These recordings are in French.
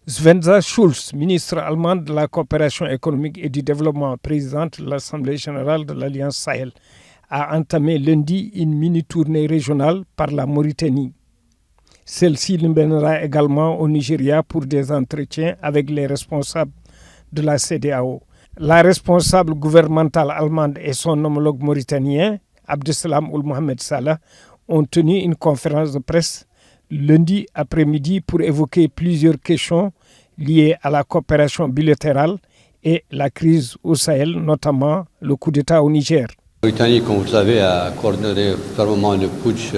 Svenja Schulz, ministre allemande de la coopération économique et du développement, présidente de l'Assemblée générale de l'Alliance Sahel, a entamé lundi une mini-tournée régionale par la Mauritanie. Celle-ci nous mènera également au Nigeria pour des entretiens avec les responsables de la CEDEAO. La responsable gouvernementale allemande et son homologue mauritanien, Abdeslam Ould Mohamed Salah, ont tenu une conférence de presse lundi après-midi pour évoquer plusieurs questions liées à la coopération bilatérale et la crise au Sahel, notamment le coup d'État au Niger. La Mauritanie, comme vous le savez, a coordonné fermement le putsch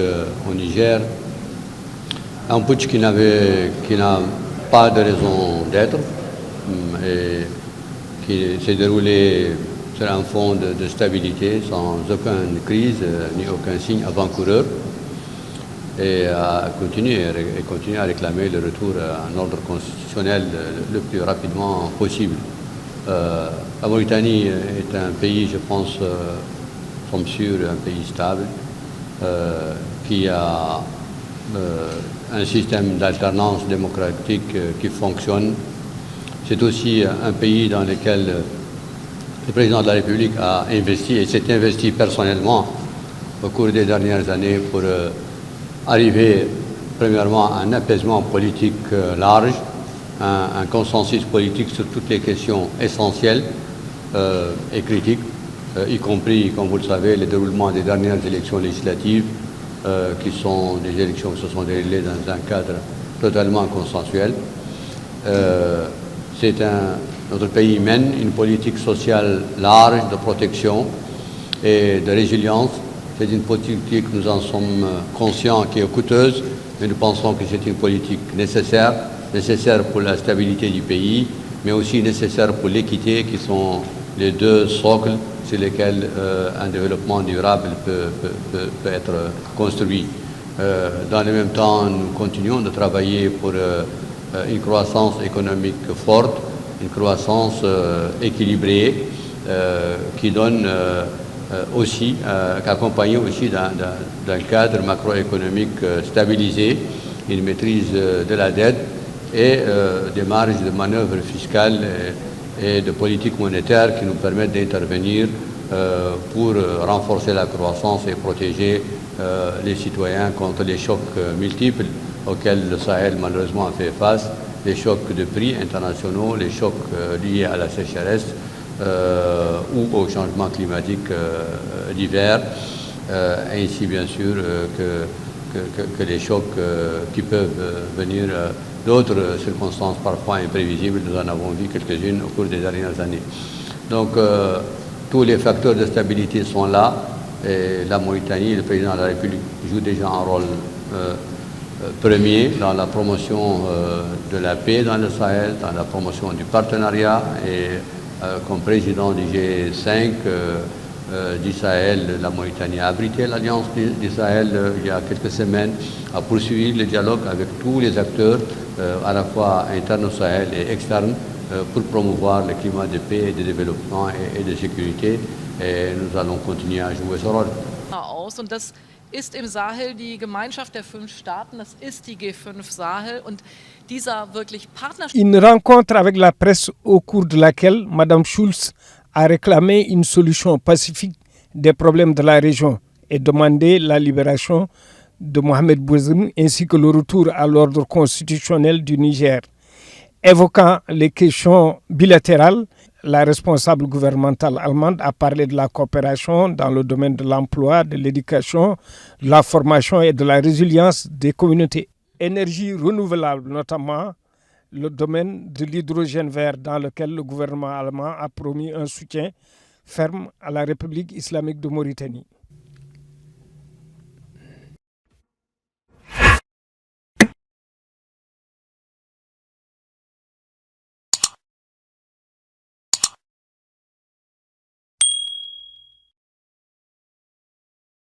au Niger. Un putsch qui n'a pas de raison d'être et qui s'est déroulé sur un fond de stabilité, sans aucune crise ni aucun signe avant-coureur, et a continué à réclamer le retour à un ordre constitutionnel le plus rapidement possible. La Mauritanie est un pays, je pense, comme sûr, un pays stable, qui a un système d'alternance démocratique qui fonctionne. C'est aussi un pays dans lequel le président de la République a investi et s'est investi personnellement au cours des dernières années pour arriver premièrement à un apaisement politique large, un consensus politique sur toutes les questions essentielles et critiques, y compris, comme vous le savez, le déroulement des dernières élections législatives, qui sont des élections qui se sont déroulées dans un cadre totalement consensuel. Notre pays mène une politique sociale large de protection et de résilience. C'est une politique, nous en sommes conscients, qui est coûteuse, mais nous pensons que c'est une politique nécessaire pour la stabilité du pays, mais aussi nécessaire pour l'équité, qui sont les deux socles sur lesquels un développement durable peut être construit. Dans le même temps, nous continuons de travailler pour une croissance économique forte, une croissance équilibrée, qui donne aussi, accompagné aussi d'un cadre macroéconomique stabilisé, une maîtrise de la dette et des marges de manœuvre fiscale et de politique monétaire qui nous permettent d'intervenir pour renforcer la croissance et protéger les citoyens contre les chocs multiples auxquels le Sahel malheureusement fait face, les chocs de prix internationaux, les chocs liés à la sécheresse ou au changement climatique d'hiver, ainsi bien sûr que les chocs qui peuvent venir d'autres circonstances parfois imprévisibles. Nous en avons vu quelques-unes au cours des dernières années. Donc tous les facteurs de stabilité sont là et la Mauritanie, le président de la République joue déjà un rôle premier dans la promotion de la paix dans le Sahel, dans la promotion du partenariat et comme président du G5 du Sahel, la Mauritanie a abrité l'Alliance du Sahel il y a quelques semaines, a poursuivi le dialogue avec tous les acteurs, à la fois internes au Sahel et externes, pour promouvoir le climat de paix et de développement et de sécurité. Et nous allons continuer à jouer ce rôle. Und das ist im Sahel die Gemeinschaft der 5 Staaten, das ist die G5 Sahel und dieser wirklich Partnerschaft. Une rencontre avec la presse au cours de laquelle Mme Schulz a réclamé une solution pacifique des problèmes de la région et demandé la libération de Mohamed Bouazizi ainsi que le retour à l'ordre constitutionnel du Niger. Évoquant les questions bilatérales, la responsable gouvernementale allemande a parlé de la coopération dans le domaine de l'emploi, de l'éducation, de la formation et de la résilience des communautés. Énergie renouvelable, notamment le domaine de l'hydrogène vert dans lequel le gouvernement allemand a promis un soutien ferme à la République islamique de Mauritanie.